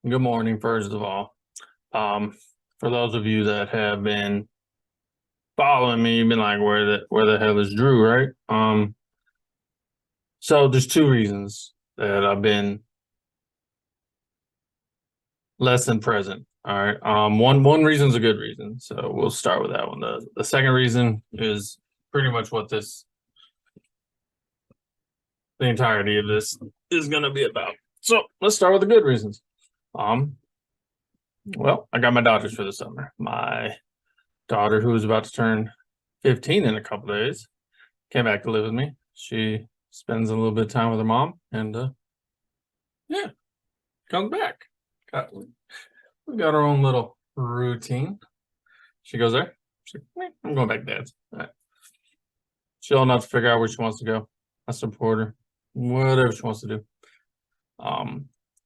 Good morning, first of all. Um, for those of you that have been following me, you've been like, where the hell is Drew, right? So there's two reasons that I've been less than present. All right. One reason's a good reason, so we'll start with that one. The second reason is pretty much what the entirety of this is gonna be about. So let's start with the good reasons. Um, well, I got my daughters for the summer. My daughter, who is about to turn 15 in a couple days, came back to live with me. She spends a little bit of time with her mom, and yeah, comes back. We got our own little routine. She goes there. She's like, I'm going back to dad's. All right. She'll not figure out where she wants to go. I support her, whatever she wants to do.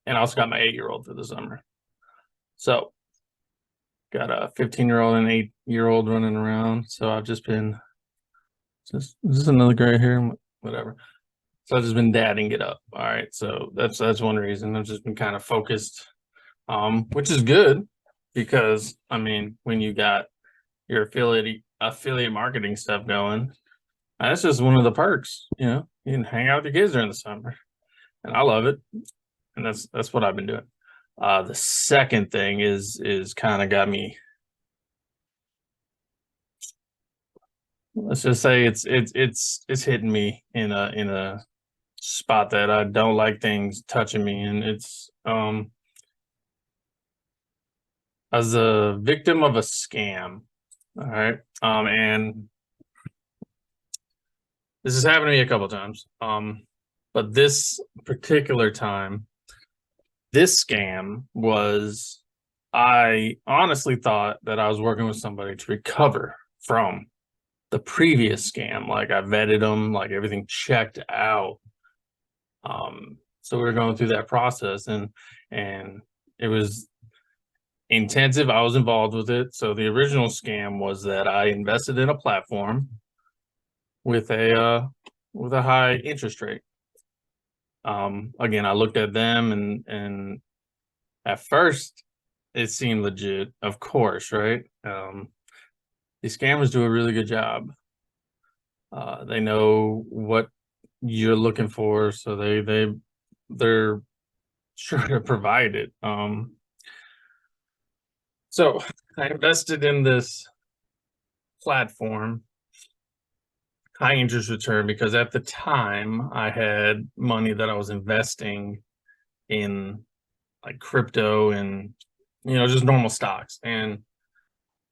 And I also got my 8-year-old for the summer. So got a 15-year-old and 8-year-old running around. So I've just been just another gray hair, whatever. So I've just been dadding it up. All right. So that's one reason. I've just been kind of focused, which is good because I mean, when you got your affiliate marketing stuff going, that's just one of the perks. You can hang out with your kids during the summer, and I love it. And that's what I've been doing. The second thing is kind of got me. Let's just say it's hitting me in a spot that I don't like things touching me, and it's as a victim of a scam. All right. And this has happened to me a couple of times. But this particular time, this scam was, I honestly thought that I was working with somebody to recover from the previous scam. Like I vetted them, like everything checked out. So we were going through that process, and it was intensive. I was involved with it. So the original scam was that I invested in a platform with a high interest rate. Again, I looked at them, and at first it seemed legit, of course, right? The scammers do a really good job. They know what you're looking for, so they're sure to provide it. So I invested in this platform, high interest return, because at the time I had money that I was investing in like crypto and just normal stocks, and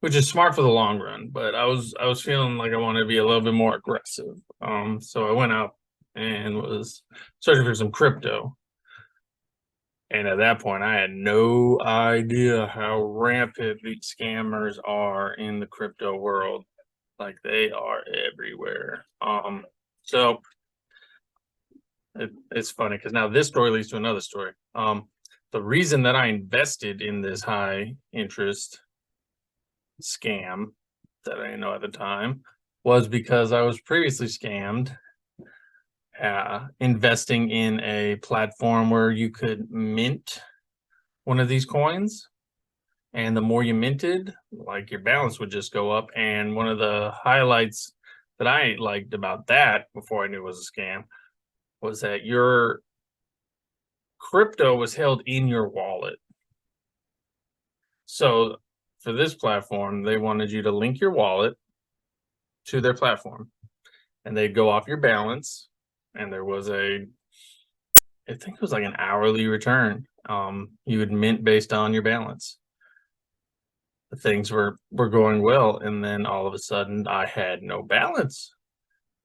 which is smart for the long run, but I was feeling like I wanted to be a little bit more aggressive. So I went out and was searching for some crypto. And at that point, I had no idea how rampant these scammers are in the crypto world. Like they are everywhere. So it's funny because now this story leads to another story. The reason that I invested in this high interest scam that I didn't know at the time was because I was previously scammed investing in a platform where you could mint one of these coins, and the more you minted, like your balance would just go up. And one of the highlights that I liked about that before I knew it was a scam was that your crypto was held in your wallet. So for this platform, they wanted you to link your wallet to their platform, and they'd go off your balance, and there was I think it was like an hourly return. You would mint based on your balance. Things were going well, and then all of a sudden I had no balance,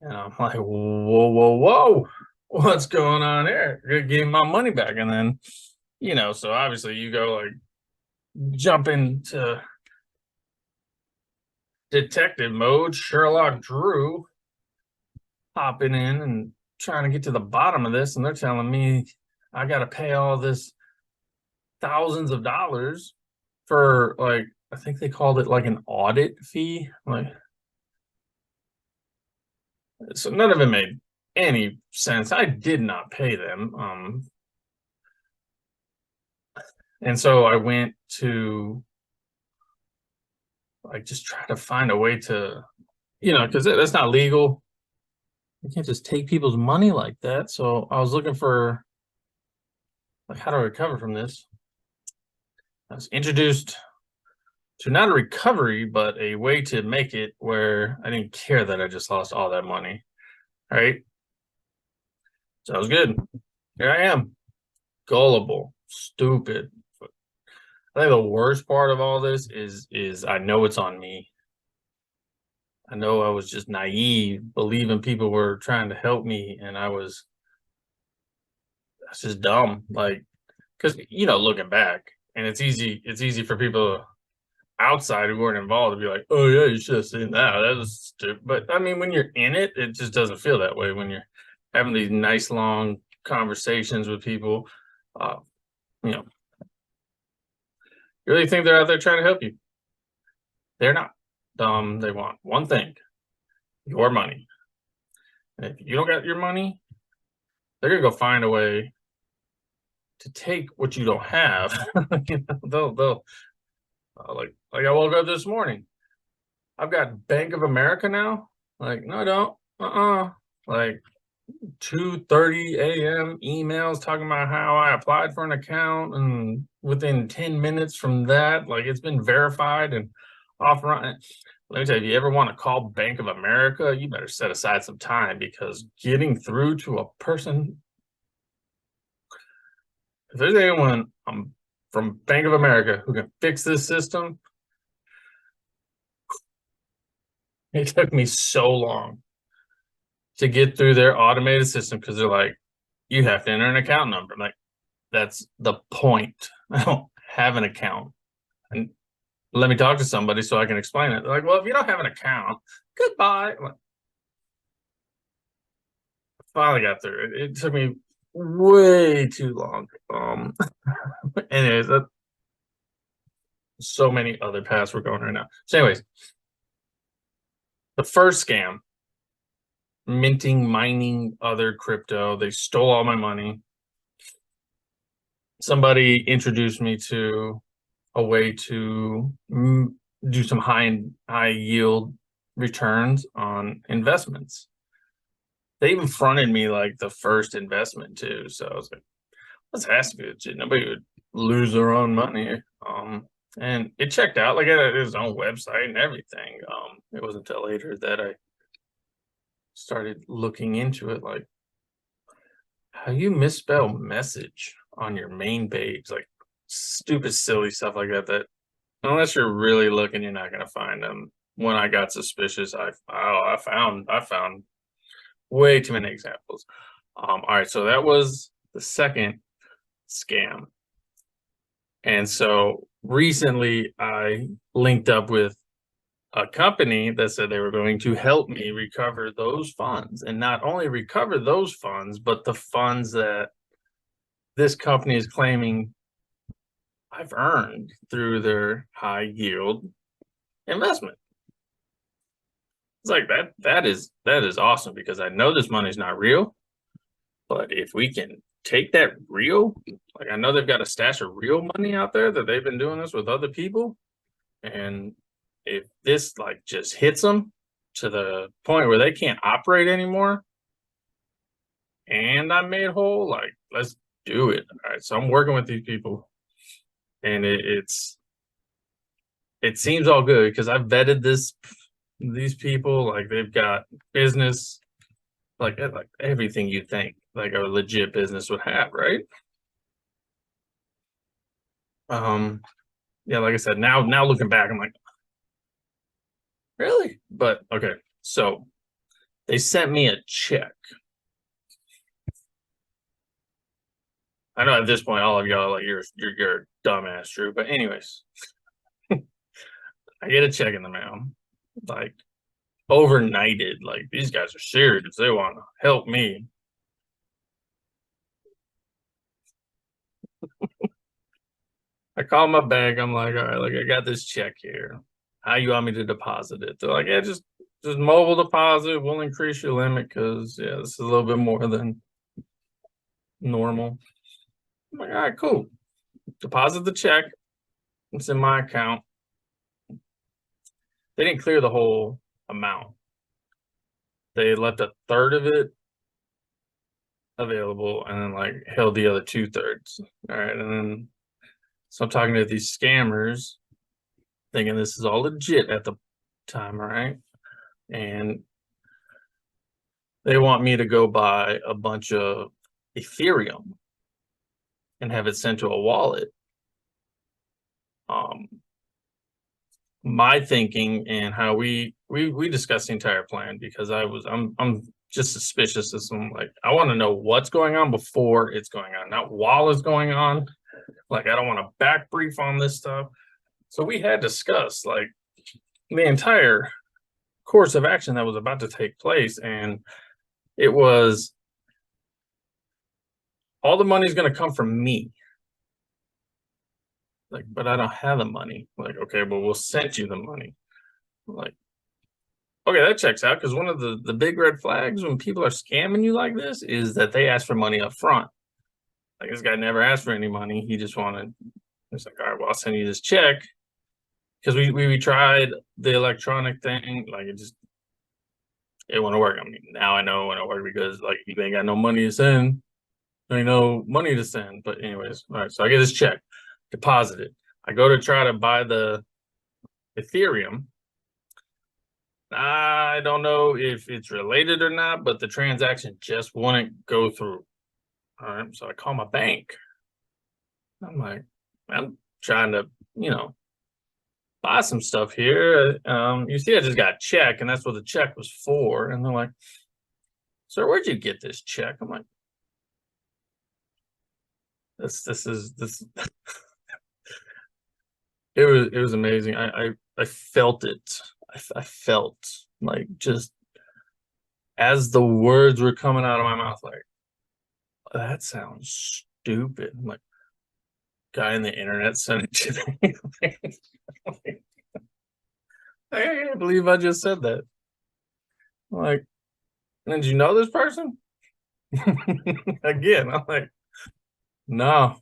and I'm like, whoa, what's going on here? Give me my money back. And then so obviously you go like jump into detective mode, Sherlock Drew, hopping in and trying to get to the bottom of this, and they're telling me I got to pay all this thousands of dollars for, like, I think they called it like an audit fee. Like, so none of it made any sense. I did not pay them. And so I went to like just try to find a way to, because that's not legal. You can't just take people's money like that. So I was looking for like how to recover from this. I was introduced to not a recovery, but a way to make it where I didn't care that I just lost all that money. Right. Sounds good. Here I am. Gullible, stupid. I think the worst part of all this is I know it's on me. I know I was just naive, believing people were trying to help me, and that's just dumb. Like, because looking back, and it's easy for people outside who weren't involved to be like, "Oh yeah, you should have seen that. That was stupid." But I mean, when you're in it, it just doesn't feel that way. When you're having these nice long conversations with people, uh, you know, you really think they're out there trying to help you. They're not. They want one thing: your money. And if you don't got your money, they're gonna go find a way to take what you don't have. They'll like I woke up this morning. I've got Bank of America now. Like, no, I don't. Like 2:30 a.m. emails talking about how I applied for an account, and within 10 minutes from that, like it's been verified and off run. Let me tell you, if you ever want to call Bank of America, you better set aside some time, because getting through to a person, if there's anyone from Bank of America who can fix this system, it took me so long to get through their automated system, because they're like, you have to enter an account number. I'm like, that's the point. I don't have an account. And let me talk to somebody so I can explain it. They're like, well, if you don't have an account, goodbye. Like, finally got through it. It took me way too long. Anyways, so many other paths we're going right now. So anyways, the first scam, mining other crypto. They stole all my money. Somebody introduced me to a way to do some high yield returns on investments. They even fronted me like the first investment too. So I was like, this has to be legit. Nobody would lose their own money. And it checked out, like it had its own website and everything. It wasn't until later that I started looking into it, like how you misspell message on your main page, like stupid, silly stuff like that. That unless you're really looking, you're not gonna find them. When I got suspicious, I found way too many examples. All right, so that was the second scam. And so recently I linked up with a company that said they were going to help me recover those funds, and not only recover those funds, but the funds that this company is claiming I've earned through their high yield investment. It's like that is awesome, because I know this money's not real, but if we can take that real, like I know they've got a stash of real money out there that they've been doing this with other people, and if this like just hits them to the point where they can't operate anymore and I'm made whole, like let's do it. All right, so I'm working with these people, and it seems all good because I've vetted these people, like they've got business, like everything you think like a legit business would have, right? Yeah, like I said, now looking back, I'm like, really? But okay, so they sent me a check. I know at this point all of y'all like you're a dumbass, Drew. But anyways, I get a check in the mail, like overnighted. Like these guys are serious. They want to help me. I call my bank. I'm like, all right, like I got this check here. How you want me to deposit it? They're like, yeah, just mobile deposit. We'll increase your limit because yeah, this is a little bit more than normal. I'm like, all right, cool. deposit the check. It's in my account. They didn't clear the whole amount. They left a third of it available and then like held the other 2/3. All right. And then so I'm talking to these scammers, thinking this is all legit at the time, right? And they want me to go buy a bunch of Ethereum and have it sent to a wallet. My thinking and how we discussed the entire plan, because I'm just suspicious of some, like, I want to know what's going on before it's going on, not while it's going on. Like, I don't want to back brief on this stuff. So we had discussed like the entire course of action that was about to take place, and it was all the money's going to come from me. Like, but I don't have the money. Like, okay, well, we'll send you the money. Like, okay, that checks out, because one of the big red flags when people are scamming you like this is that they ask for money up front. Like, this guy never asked for any money. He just wanted, it's like, all right, well, I'll send you this check. Because we tried the electronic thing, like it wouldn't work. I mean, now I know it wouldn't work because like you ain't got no money to send. There ain't no money to send. But anyways, all right. So I get this check, deposit it. I go to try to buy the Ethereum. I don't know if it's related or not, but the transaction just wouldn't go through. All right. So I call my bank. I'm like, I'm trying to, buy some stuff here. You see, I just got a check, and that's what the check was for. And they're like, "Sir, where'd you get this check?" I'm like, "This is." It was amazing. I felt it. I felt like, just as the words were coming out of my mouth, like, that sounds stupid. I'm like, guy in the internet sent it to me. I can't believe I just said that. Like, did you know this person? Again, I'm like, no.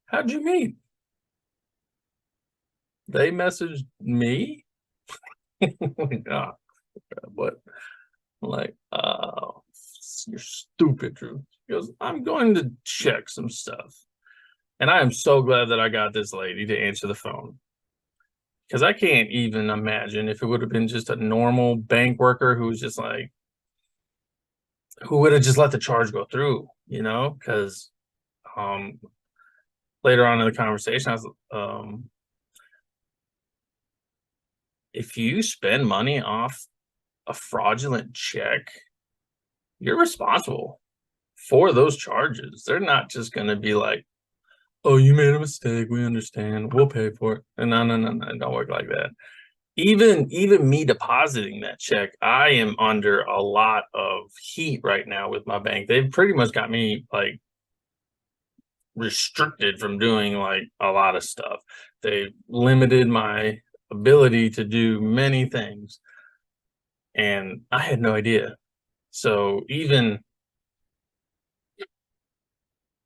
How'd you meet? They messaged me? Like, oh, what? Like, oh, you're stupid, Drew. He goes, I'm going to check some stuff. And I am so glad that I got this lady to answer the phone, because I can't even imagine if it would have been just a normal bank worker who was just like, who would have just let the charge go through, because later on in the conversation, I was, if you spend money off a fraudulent check, you're responsible for those charges. They're not just going to be like, oh, you made a mistake, we understand, we'll pay for it. And no, it don't work like that. Even me depositing that check, I am under a lot of heat right now with my bank. They've pretty much got me like restricted from doing like a lot of stuff. They limited my ability to do many things, and I had no idea. So even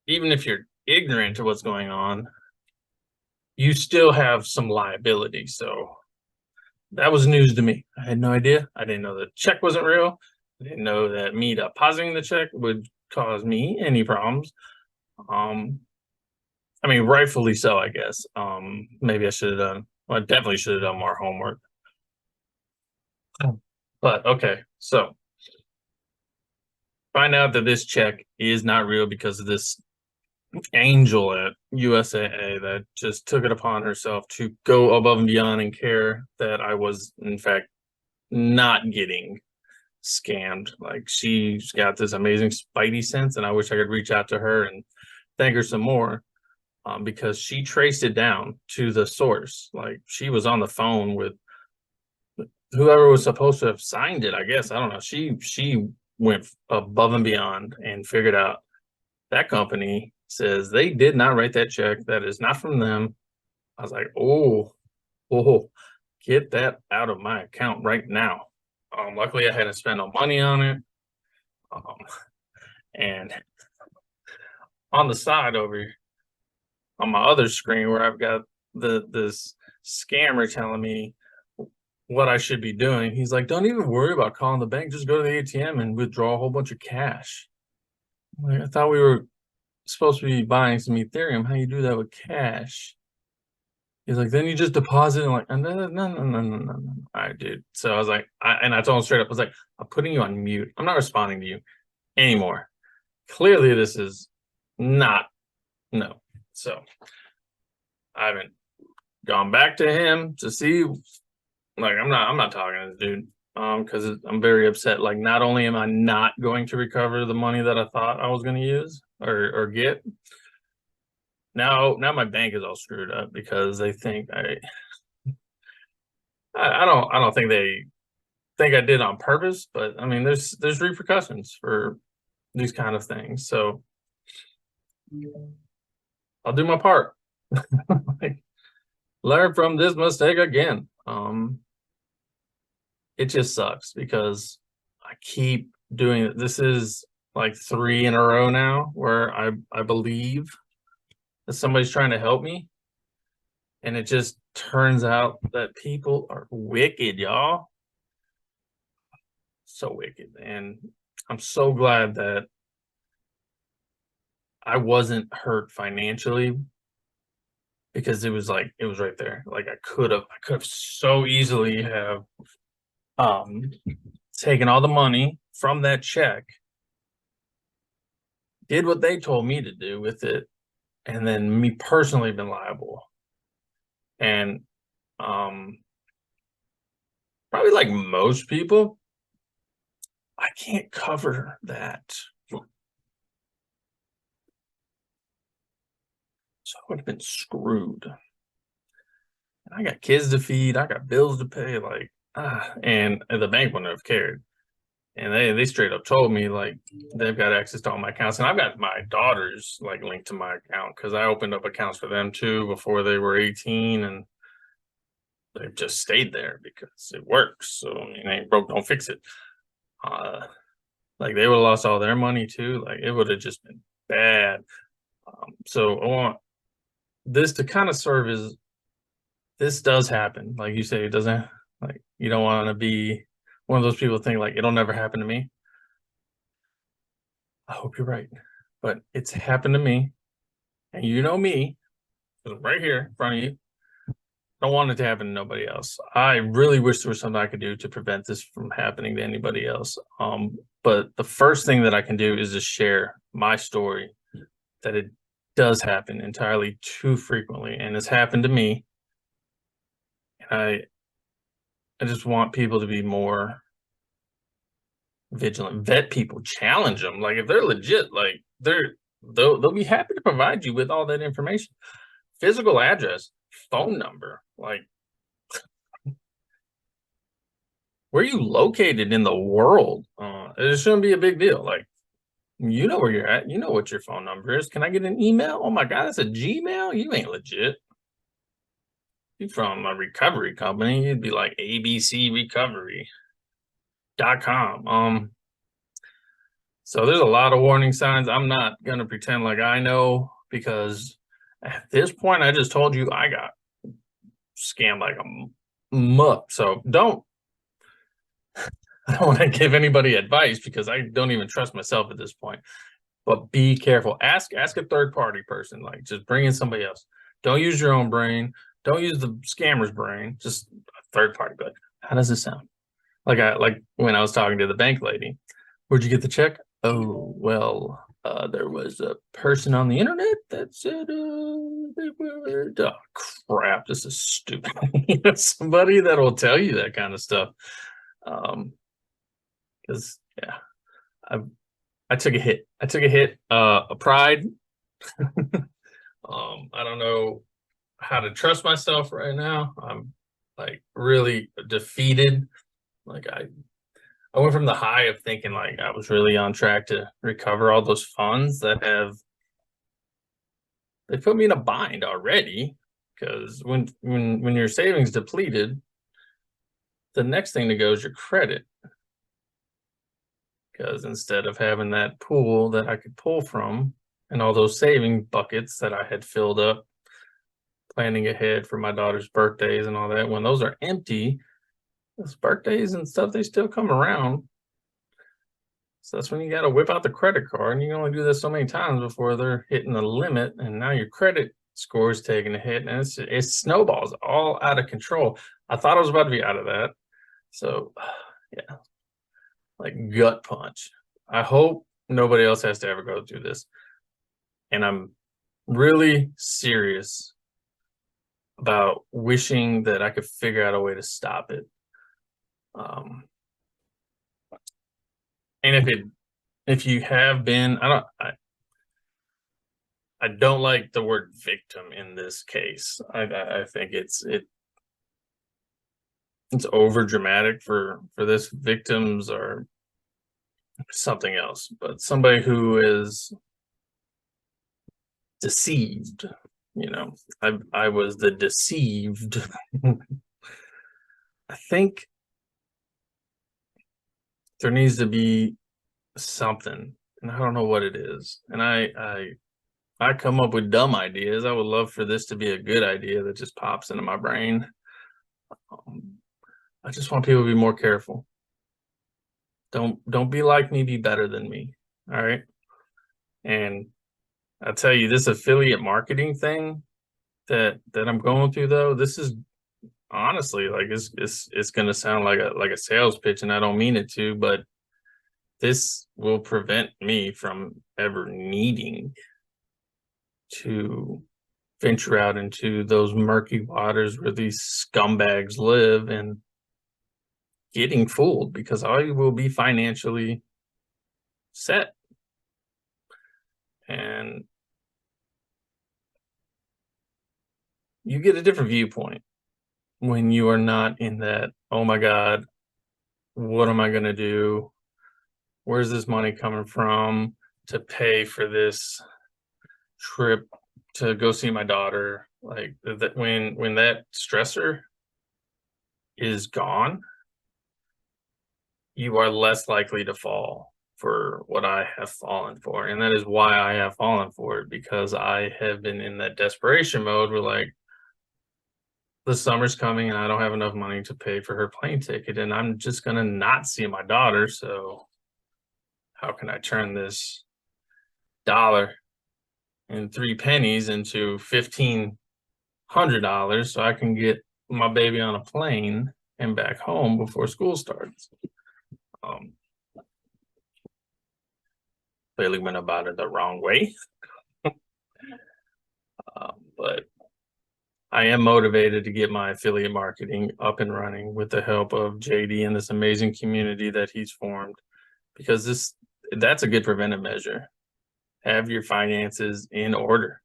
if you're ignorant to what's going on, you still have some liability. So that was news to me. I had no idea. I didn't know the check wasn't real. I didn't know that me depositing the check would cause me any problems. I mean, rightfully so, I guess. Maybe I should have done, well, I definitely should have done more homework. But okay, so find out that this check is not real because of this angel at USAA that just took it upon herself to go above and beyond and care that I was, in fact, not getting scammed. Like, she's got this amazing spidey sense, and I wish I could reach out to her and thank her some more, because she traced it down to the source. Like, she was on the phone with whoever was supposed to have signed it, I guess. I don't know. She went above and beyond and figured out that company says they did not write that check. That is not from them. I was like, oh, get that out of my account right now. Luckily, I hadn't spent no money on it. And on the side over here, on my other screen where I've got this scammer telling me what I should be doing. He's like, don't even worry about calling the bank. Just go to the ATM and withdraw a whole bunch of cash. I'm like, I thought we were supposed to be buying some Ethereum. How you do that with cash? He's like, then you just deposit. I'm like, no, no, no, no, no, no, no. All right, dude. So I was like, I told him straight up, I was like, I'm putting you on mute. I'm not responding to you anymore. Clearly, this is not no. So I haven't gone back to him to see. Like, I'm not talking to this dude. Because I'm very upset. Like, not only am I not going to recover the money that I thought I was going to use or get, now my bank is all screwed up because they think I don't think they think I did on purpose, but I mean, there's repercussions for these kind of things. So I'll do my part. Like, learn from this mistake again. It just sucks because I keep doing it. This is like 3 in a row now where I believe that somebody's trying to help me, and it just turns out that people are wicked, y'all. So wicked. And I'm so glad that I wasn't hurt financially because it was right there. Like I could have so easily have taken all the money from that check, did what they told me to do with it, and then me personally been liable. And probably like most people, I can't cover that. So I would have been screwed. I got kids to feed, I got bills to pay, like and the bank wouldn't have cared. And they straight up told me like they've got access to all my accounts, and I've got my daughters like linked to my account because I opened up accounts for them too before they were 18, and they've just stayed there because it works. So I mean, ain't broke, don't fix it. Like they would have lost all their money too. Like it would have just been bad. So I want this to kind of serve as this does happen. Like you say, it doesn't, like you don't want to be one of those people think like it'll never happen to me. I hope you're right, but it's happened to me, and you know me, right here in front of you. Don't want it to happen to nobody else. I really wish there was something I could do to prevent this from happening to anybody else. But the first thing that I can do is just share my story that it does happen entirely too frequently, and it's happened to me. And I just want people to be more vigilant, vet people, challenge them. Like if they're legit, like they'll be happy to provide you with all that information, physical address, phone number, like where you located in the world. It shouldn't be a big deal. Like you know where you're at, you know what your phone number is. Can I get an email? Oh my god, that's a Gmail. You ain't legit. You from a recovery company, you'd be like abcrecovery.com. So there's a lot of warning signs. I'm not gonna pretend like I know, because at this point I just told you I got scammed like a muck. So I don't want to give anybody advice because I don't even trust myself at this point. But be careful. Ask a third party person. Like just bring in somebody else. Don't use your own brain. Don't use the scammer's brain. Just a third party. But how does it sound? Like when I was talking to the bank lady. Where'd you get the check? Oh well, there was a person on the internet that said they were. Oh crap! This is stupid. Somebody that will tell you that kind of stuff. Because yeah, I took a hit. I took a hit. A pride. I don't know how to trust myself right now. I'm like really defeated. Like I went from the high of thinking like I was really on track to recover all those funds that they put me in a bind already. Because when your savings depleted, the next thing to go is your credit. Because instead of having that pool that I could pull from, and all those saving buckets that I had filled up, planning ahead for my daughter's birthdays and all that, when those are empty, those birthdays and stuff, they still come around. So that's when you got to whip out the credit card, and you can only do that so many times before they're hitting the limit, and now your credit score is taking a hit, and it snowballs all out of control. I thought I was about to be out of that, so yeah, like gut punch. I hope nobody else has to ever go through this, and I'm really serious about wishing that I could figure out a way to stop it. And if you have been, I don't like the word victim in this case. I think it's over dramatic for this. Victims are something else, but somebody who is deceived, I was the deceived. I think there needs to be something, and I don't know what it is. And I come up with dumb ideas. I would love for this to be a good idea that just pops into my brain. I just want people to be more careful. Don't be like me, be better than me. All right. And I tell you, this affiliate marketing thing that I'm going through, though, this is honestly, like, it's going to sound like a sales pitch, and I don't mean it to, but this will prevent me from ever needing to venture out into those murky waters where these scumbags live and getting fooled, because I will be financially set. And you get a different viewpoint when you are not in that, oh my God, what am I going to do? Where's this money coming from to pay for this trip to go see my daughter? Like that, when that stressor is gone, you are less likely to fall for what I have fallen for. And that is why I have fallen for it, because I have been in that desperation mode where, like, the summer's coming and I don't have enough money to pay for her plane ticket, and I'm just going to not see my daughter. So how can I turn this dollar and 3 pennies into $1,500 so I can get my baby on a plane and back home before school starts? Clearly went about it the wrong way. But I am motivated to get my affiliate marketing up and running with the help of JD and this amazing community that he's formed, because that's a good preventive measure. Have your finances in order.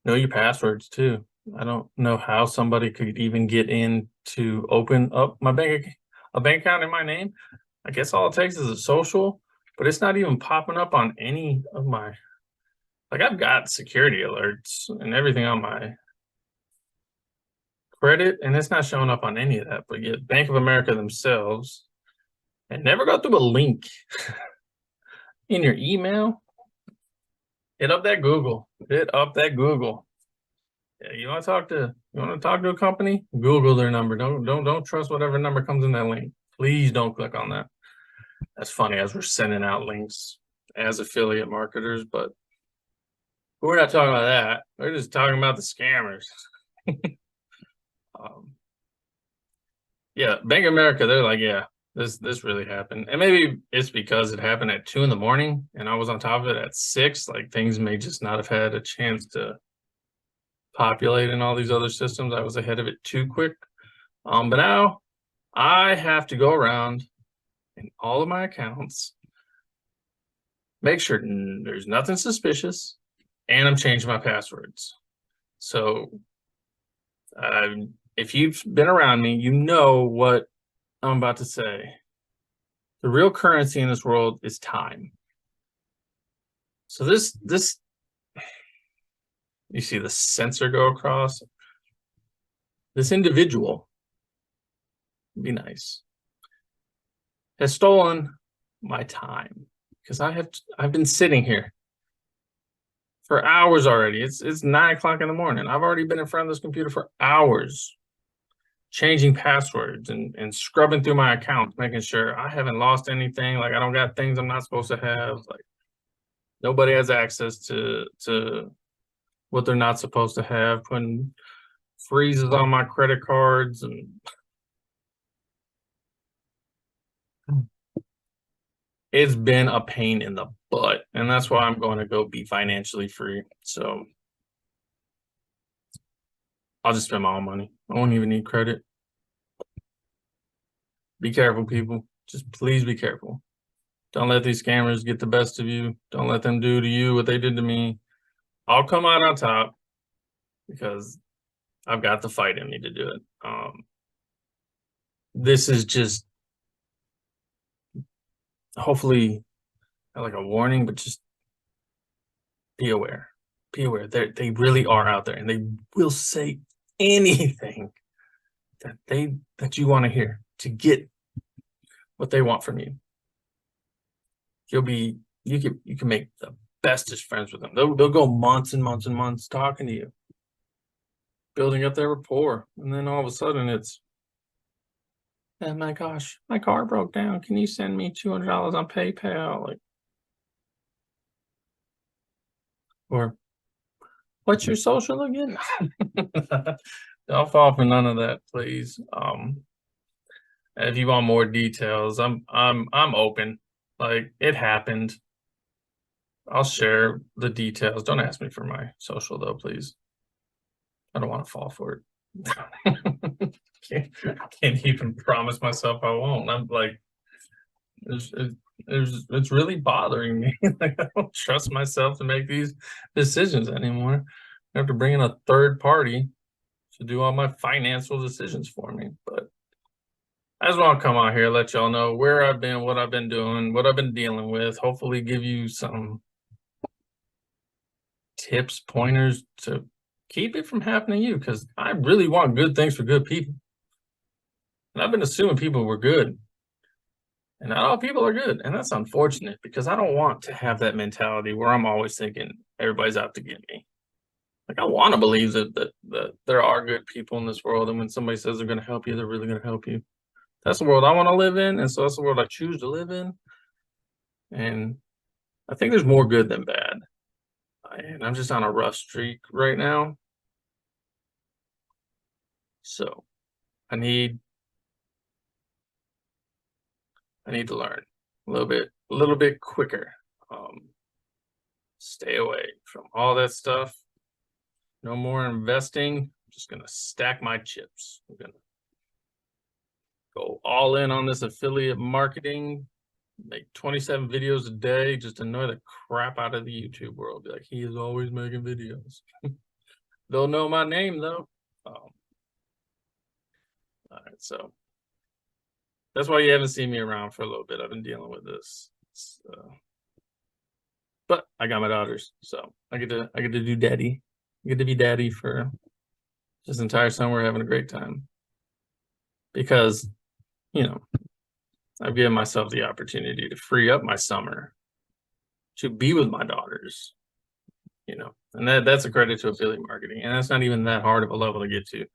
Know your passwords too. I don't know how somebody could even get in to open up a bank account in my name. I guess all it takes is a social, but it's not even popping up on any of my, like, I've got security alerts and everything on my credit, and it's not showing up on any of that. But yet Bank of America themselves, and never go through a link in your email. Hit up that Google. Yeah, you want to talk to a company? Google their number. Don't trust whatever number comes in that link. Please don't click on that. That's funny, as we're sending out links as affiliate marketers, but we're not talking about that. We're just talking about the scammers. Yeah, Bank of America, they're like, yeah, this really happened. And maybe it's because it happened at 2 a.m. and I was on top of it at 6. Like, things may just not have had a chance to populate in all these other systems. I was ahead of it too quick. But now I have to go around in all of my accounts, make sure there's nothing suspicious, and I'm changing my passwords. So if you've been around me, you know what I'm about to say. The real currency in this world is time. So this you see the sensor go across. This individual, be nice, has stolen my time. because I've been sitting here for hours already. It's 9 o'clock in the morning. I've already been in front of this computer for hours, changing passwords and scrubbing through my account, making sure I haven't lost anything. Like I don't got things I'm not supposed to have. Like nobody has access to what they're not supposed to have, putting freezes on my credit cards, and it's been a pain in the butt. And that's why I'm going to go be financially free. So I'll just spend my own money. I won't even need credit. Be careful, people. Just please be careful. Don't let these scammers get the best of you. Don't let them do to you what they did to me. I'll come out on top because I've got the fight in me to do it. This is just hopefully not like a warning, but just be aware. Be aware. They really are out there, and they will say anything that you want to hear to get what they want from you. You can make the bestest friends with them. They'll go months and months and months talking to you, building up their rapport, and then all of a sudden it's, oh my gosh, my car broke down. Can you send me $200 on PayPal? Like, or what's your social again? Don't fall for none of that, please. If you want more details, I'm open. Like it happened. I'll share the details. Don't ask me for my social though, please. I don't want to fall for it. Can't even promise myself I won't. I'm like, it's really bothering me. Like I don't trust myself to make these decisions anymore. I have to bring in a third party to do all my financial decisions for me. But I just want to come out here, let y'all know where I've been, what I've been doing, what I've been dealing with. Hopefully give you some tips, pointers to keep it from happening to you, because I really want good things for good people. And I've been assuming people were good. And not all people are good. And that's unfortunate, because I don't want to have that mentality where I'm always thinking everybody's out to get me. Like I want to believe that there are good people in this world. And when somebody says they're going to help you, they're really going to help you. That's the world I want to live in. And so that's the world I choose to live in. And I think there's more good than bad. And I'm just on a rough streak right now. So I need to learn a little bit quicker. Stay away from all that stuff. No more investing. I'm just gonna stack my chips. I'm gonna go all in on this affiliate marketing, make 27 videos a day, just annoy the crap out of the YouTube world. Be like, he is always making videos. They'll know my name though. All right, so that's why you haven't seen me around for a little bit. I've been dealing with this. But I got my daughters, so I get to do daddy. I get to be daddy for this entire summer. We're having a great time because, you know, I've given myself the opportunity to free up my summer to be with my daughters, you know, and that's a credit to affiliate marketing. And that's not even that hard of a level to get to.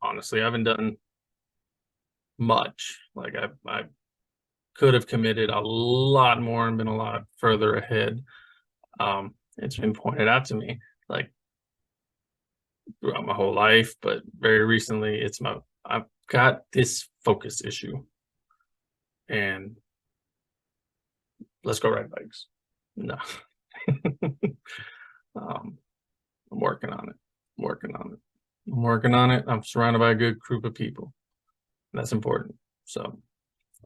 Honestly, I haven't done much. Like I could have committed a lot more and been a lot further ahead. It's been pointed out to me like throughout my whole life, but very recently I've got this focus issue, and let's go ride bikes. No. I'm working on it. I'm working on it. I'm surrounded by a good group of people. That's important. So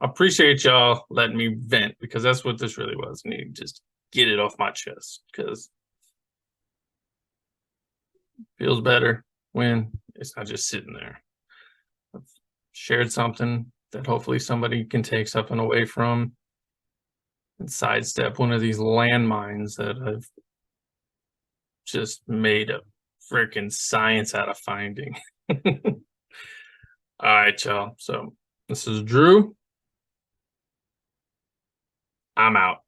I appreciate y'all letting me vent, because that's what this really was. I need to just get it off my chest, because it feels better when it's not just sitting there. I've shared something that hopefully somebody can take something away from and sidestep one of these landmines that I've just made a freaking science out of finding. All right, y'all. So this is Drew. I'm out.